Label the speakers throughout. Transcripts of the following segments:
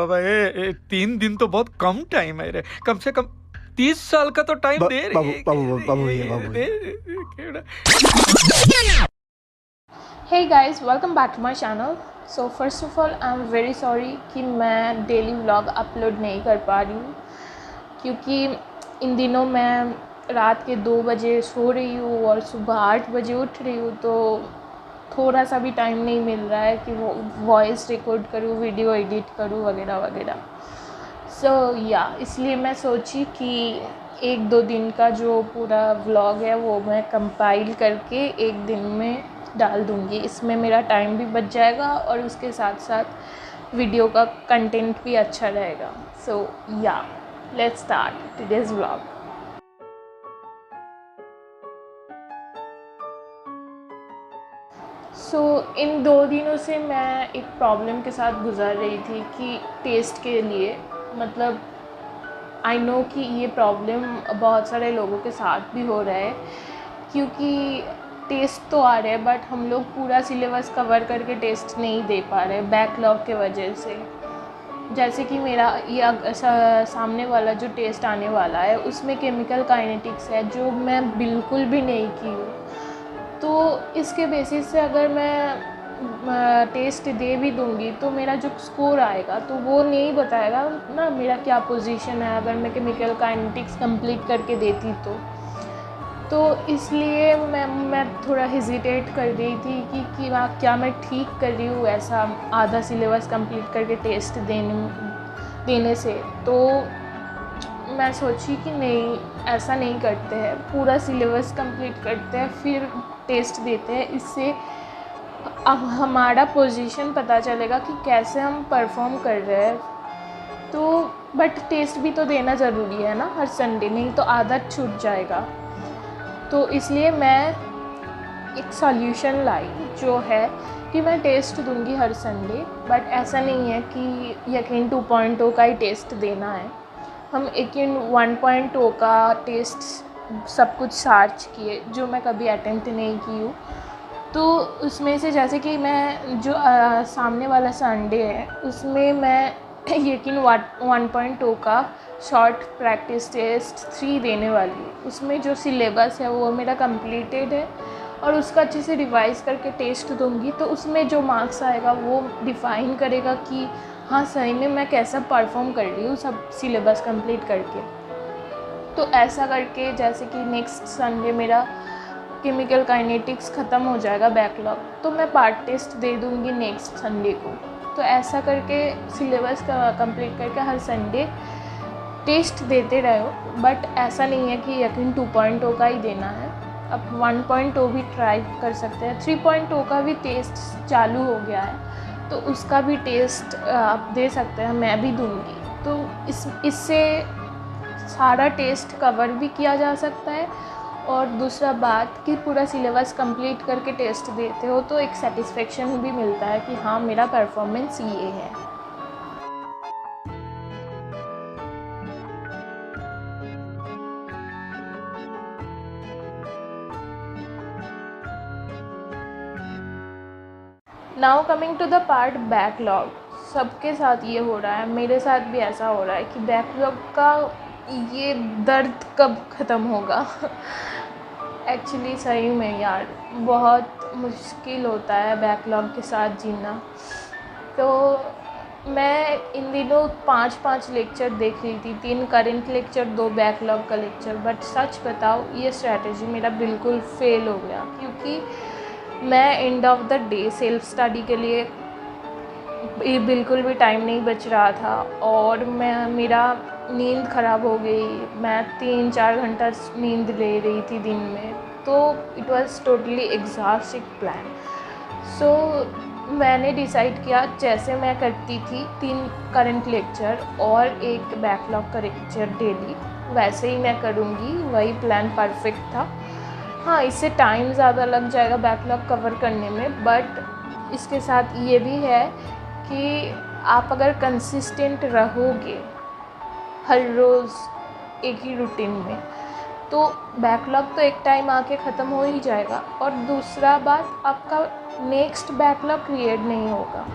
Speaker 1: बाबा, 3 दिन तो बहुत कम टाइम है रे। कम से कम 30 साल का तो टाइम दे
Speaker 2: बाबू
Speaker 1: रे।
Speaker 2: बाबू बाबू भैया, बाबू भैया।
Speaker 3: Hey guys, welcome back to my channel. So first of all, I'm very sorry कि मैं डेली व्लॉग अपलोड नहीं कर पा रही हूँ, क्योंकि इन दिनों मैं रात के 2 बजे सो रही हूँ और सुबह 8 बजे उठ रही हूँ, तो थोड़ा सा भी टाइम नहीं मिल रहा है कि वो वॉइस रिकॉर्ड करूँ, वीडियो एडिट करूँ वगैरह वगैरह। इसलिए मैं सोची कि 1-2 दिन का जो पूरा व्लॉग है वो मैं कंपाइल करके एक दिन में डाल दूँगी। इसमें मेरा टाइम भी बच जाएगा और उसके साथ साथ वीडियो का कंटेंट भी अच्छा रहेगा। Let's start today's vlog. इन 2 दिनों से मैं एक प्रॉब्लम के साथ गुज़र रही थी कि टेस्ट के लिए, मतलब आई नो कि ये प्रॉब्लम बहुत सारे लोगों के साथ भी हो रहा है, क्योंकि टेस्ट तो आ रहे हैं बट हम लोग पूरा सिलेबस कवर करके टेस्ट नहीं दे पा रहे बैकलॉग के वजह से। जैसे कि मेरा ये सामने वाला जो टेस्ट आने वाला है उसमें केमिकल काइनेटिक्स है, जो मैं बिल्कुल भी नहीं की हूँ। तो इसके बेसिस से अगर मैं टेस्ट दे भी दूँगी तो मेरा जो स्कोर आएगा तो वो नहीं बताएगा ना मेरा क्या पोजीशन है, अगर मैं केमिकल काइनेटिक्स कंप्लीट करके देती तो इसलिए मैं थोड़ा हेजिटेट कर रही थी कि क्या मैं ठीक कर रही हूँ ऐसा आधा सिलेबस कंप्लीट करके टेस्ट देने से। तो मैं सोची कि नहीं, ऐसा नहीं करते हैं, पूरा सिलेबस कंप्लीट करते हैं फिर टेस्ट देते हैं। इससे अब हमारा पोजीशन पता चलेगा कि कैसे हम परफॉर्म कर रहे हैं। तो बट टेस्ट भी तो देना ज़रूरी है ना हर संडे, नहीं तो आदत छूट जाएगा। तो इसलिए मैं एक सॉल्यूशन लाई, जो है कि मैं टेस्ट दूंगी हर संडे, बट ऐसा नहीं है कि यकीन 2.0 का ही टेस्ट देना है। हम यकीन 1.0 का टेस्ट सब कुछ सर्च किए जो मैं कभी अटेम्प्ट नहीं की हूँ। तो उसमें से जैसे कि मैं जो सामने वाला संडे है उसमें मैं यकीन 1.0 का शॉर्ट प्रैक्टिस टेस्ट 3 देने वाली हूँ। उसमें जो सिलेबस है वो मेरा कंप्लीटेड है और उसका अच्छे से रिवाइज़ करके टेस्ट दूँगी, तो उसमें जो मार्क्स आएगा वो डिफ़ाइन करेगा कि हाँ सही में मैं कैसा परफॉर्म कर रही हूँ सब सिलेबस कंप्लीट करके। तो ऐसा करके जैसे कि नेक्स्ट संडे मेरा केमिकल काइनेटिक्स ख़त्म हो जाएगा बैकलॉग, तो मैं पार्ट टेस्ट दे दूँगी नेक्स्ट संडे को। तो ऐसा करके सिलेबस का कंप्लीट करके हर संडे टेस्ट देते रहो, बट ऐसा नहीं है कि यकीन 2.0 का ही देना है। अब 1.0 भी ट्राई कर सकते हैं, 3.0 का भी टेस्ट चालू हो गया है तो उसका भी टेस्ट आप दे सकते हैं, मैं भी दूंगी। तो इससे सारा टेस्ट कवर भी किया जा सकता है, और दूसरा बात कि पूरा सिलेबस कंप्लीट करके टेस्ट देते हो तो एक सेटिस्फेक्शन भी मिलता है कि हाँ मेरा परफॉर्मेंस ये है। Now coming to the part backlog. सबके साथ ये हो रहा है, मेरे साथ भी ऐसा हो रहा है कि बैकलॉग का ये दर्द कब ख़त्म होगा। एक्चुअली सही में यार बहुत मुश्किल होता है बैकलॉग के साथ जीना। तो मैं इन दिनों 5-5 लेक्चर देख रही थी, 3 करेंट लेक्चर, 2 बैकलॉग का लेक्चर। बट सच बताओ ये स्ट्रैटेजी मेरा बिल्कुल फेल हो गया, क्योंकि मैं end of the day self study के लिए बिल्कुल भी टाइम नहीं बच रहा था, और मेरा नींद ख़राब हो गई। मैं 3-4 घंटा नींद ले रही थी दिन में, तो it was totally exhausting plan. So मैंने डिसाइड किया जैसे मैं करती थी 3 करंट लेक्चर और 1 बैकलॉग का लेक्चर डेली, वैसे ही मैं करूँगी। वही प्लान परफेक्ट था। हाँ, इससे टाइम ज़्यादा लग जाएगा बैकलॉग कवर करने में, बट इसके साथ ये भी है कि आप अगर कंसिस्टेंट रहोगे हर रोज़ एक ही रूटीन में, तो बैकलॉग तो एक टाइम आके ख़त्म हो ही जाएगा, और दूसरा बात आपका नेक्स्ट बैकलॉग क्रिएट नहीं होगा।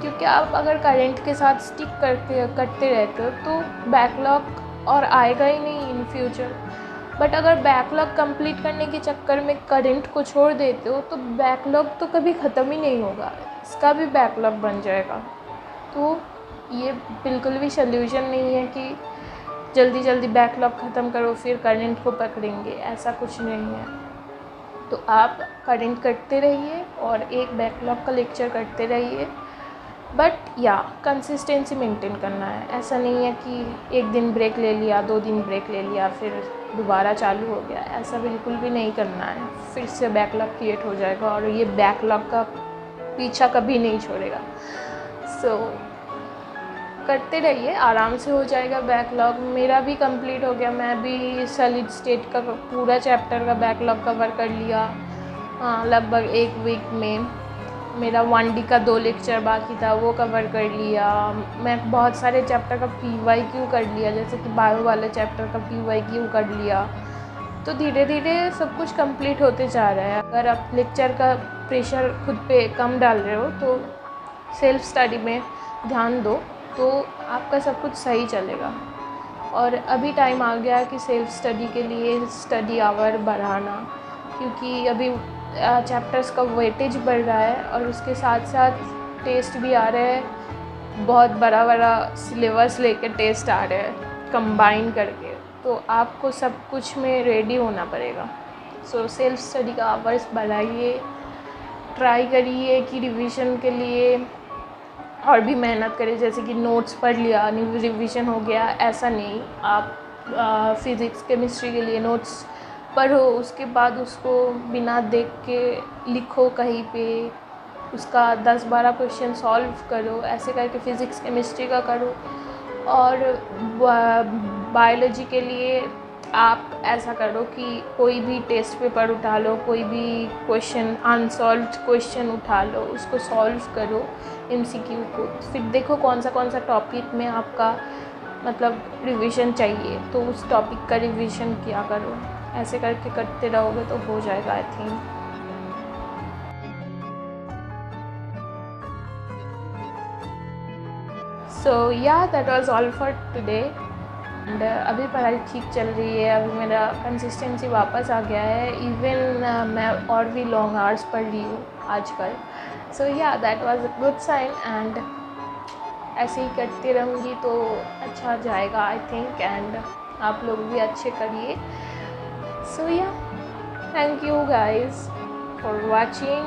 Speaker 3: क्योंकि आप अगर करंट के साथ स्टिक करते रहते हो तो बैकलॉग और आएगा ही नहीं इन फ्यूचर। बट अगर बैकलॉग कंप्लीट करने के चक्कर में करंट को छोड़ देते हो तो बैकलॉग तो कभी ख़त्म ही नहीं होगा, इसका भी बैकलॉग बन जाएगा। तो ये बिल्कुल भी सल्यूशन नहीं है कि जल्दी जल्दी बैकलॉग ख़त्म करो फिर करंट को पकड़ेंगे, ऐसा कुछ नहीं है। तो आप करंट करते रहिए और एक बैकलॉग का लेक्चर करते रहिए, बट या कंसिस्टेंसी मेंटेन करना है। ऐसा नहीं है कि एक दिन ब्रेक ले लिया, 2 दिन ब्रेक ले लिया, फिर दोबारा चालू हो गया, ऐसा बिल्कुल भी नहीं करना है। फिर से बैकलॉग क्रिएट हो जाएगा और ये बैकलॉग का पीछा कभी नहीं छोड़ेगा। सो करते रहिए, आराम से हो जाएगा बैकलॉग। मेरा भी कंप्लीट हो गया, मैं भी सॉलिड स्टेट का पूरा चैप्टर का बैकलॉग कवर कर लिया लगभग 1 वीक में। मेरा 1D का 2 लेक्चर बाकी था, वो कवर कर लिया। मैं बहुत सारे चैप्टर का PYQ कर लिया, जैसे कि बायो वाले चैप्टर का PYQ कर लिया। तो धीरे धीरे सब कुछ कंप्लीट होते जा रहा है। अगर आप लेक्चर का प्रेशर खुद पे कम डाल रहे हो तो सेल्फ स्टडी में ध्यान दो, तो आपका सब कुछ सही चलेगा। और अभी टाइम आ गया कि सेल्फ स्टडी के लिए स्टडी आवर बढ़ाना, क्योंकि अभी चैप्टर्स का वेटेज बढ़ रहा है और उसके साथ साथ टेस्ट भी आ रहे हैं। बहुत बड़ा बड़ा सिलेबस लेके टेस्ट आ रहे हैं कंबाइन करके, तो आपको सब कुछ में रेडी होना पड़ेगा। सो सेल्फ स्टडी का आवर्स बढ़ाइए, ट्राई करिए कि रिवीजन के लिए और भी मेहनत करें। जैसे कि नोट्स पढ़ लिया, रिवीजन हो गया, ऐसा नहीं। आप फिज़िक्स केमिस्ट्री के लिए नोट्स पढ़ो, उसके बाद उसको बिना देख के लिखो कहीं पे, उसका 10-12 क्वेश्चन सॉल्व करो, ऐसे करके फ़िज़िक्स केमिस्ट्री का करो। और बायोलॉजी के लिए आप ऐसा करो कि कोई भी टेस्ट पेपर उठा लो, कोई भी क्वेश्चन अनसॉल्व्ड क्वेश्चन उठा लो, उसको सॉल्व करो MCQ को। फिर देखो कौन सा टॉपिक में आपका मतलब रिवीजन चाहिए, तो उस टॉपिक का रिवीजन किया करो। ऐसे करके करते रहोगे तो हो जाएगा आई थिंक। सो या that was all for today. And अभी पढ़ाई ठीक चल रही है, अभी मेरा कंसिस्टेंसी वापस आ गया है। इवन मैं और भी लॉन्ग आवर्स पढ़ रही हूँ आजकल। सो या that was a good sign, and ऐसे ही करती रहूँगी तो अच्छा जाएगा आई थिंक। एंड आप लोग भी अच्छे करिए। So yeah, thank you guys for watching.